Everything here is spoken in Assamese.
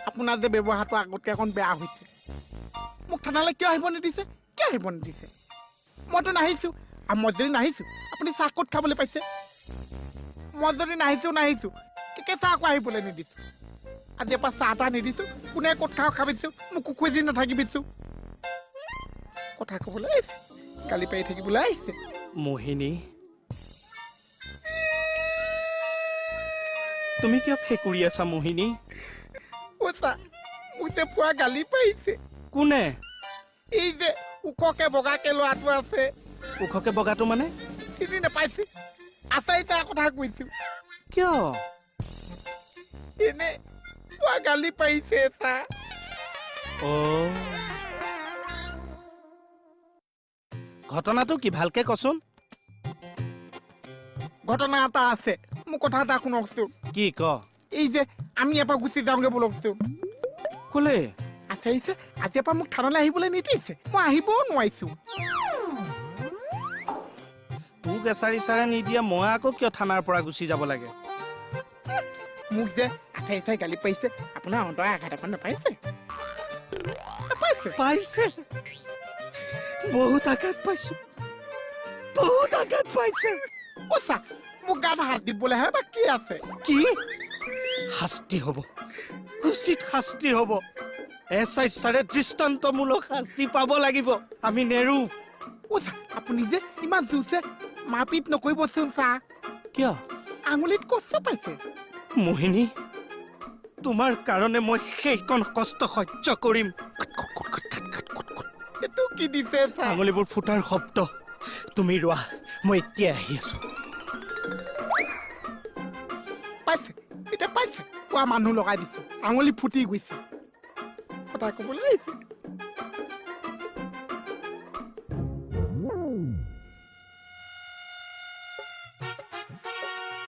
আপোনাৰ যে ব্যৱহাৰটো আগতকৈ অকণ বেয়া হৈছে মোক থানালৈ কিয় আহিব নিদিছে মইতো নাহিছোঁ আৰু মই যদি নাহিছোঁ আপুনি চাহ ক'ত খাবলৈ পাইছে মই যদি নাহিছোঁ চাহ আকৌ আহিবলৈ নিদিছোঁ আজিৰ পৰা চাহ তাহ নিদিছোঁ কোনে ক'ত খাবিছোঁ মোকো খুজি নাথাকিবিছোঁ কথা ক'বলৈ আহিছে গালি পাৰি থাকিবলৈ আহিছে মোহিনী তুমি কিয় ফেকুৰি আছা মোহিনী ওচা মোক যে পুৱা গালি পাৰিছে কোনে এই যে ওখকে বগাকে ল'ৰাটো আছে ওখকে বগাটো মানে চিনি নাপাইছে আচাৰি তাৰ কথা কৈছোঁ কিয় এনে পুৱা গালি পাৰিছে চা ঘটনাটো কি ভালকে কচোন ঘটনা এটা আছে মোক কথা এটা শুনকচোন কি ক এই যে আমি এবাৰ গুচি যাওঁগে বলকচোন কোলে আচাৰিছে আজিৰ পৰা মোক থানালৈ আহিবলৈ নিদিছে মই আহিবও নোৱাৰিছোঁ তোক এচাৰি চাৰে নিদিয়া মই আকৌ কিয় থানাৰ পৰা গুচি যাব লাগে মোক যে আচাৰি গালি পাৰিছে আপোনাৰ অন্তৰৰ আঘাত এখন নাপাইছে পাইছে বহুত আঘাত পাইছো ওচা মোক গাত হাত দিবলৈহে বাকী আছে কি শাস্তি হ'ব উচিত শাস্তি হ'ব এচাই চাৰে দৃষ্টান্তমূলক শাস্তি পাব লাগিব আমি নেৰো ওচা আপুনি যে ইমান জোৰছে মাৰপিট নকৰিবচোন চা কিয় আঙুলিত কষ্ট পাইছে মোহিনী তোমাৰ কাৰণে মই সেইকণ কষ্ট সহ্য কৰিম এইটো কি দিছে চা আঙুলিবোৰ ফুটাৰ শব্দ তুমি ৰোৱা মই এতিয়া আহি আছো পাইছে পুৱা মানুহ লগাই দিছো আঙুলি ফুটি গৈছে কথা ক'বলৈ আহিছে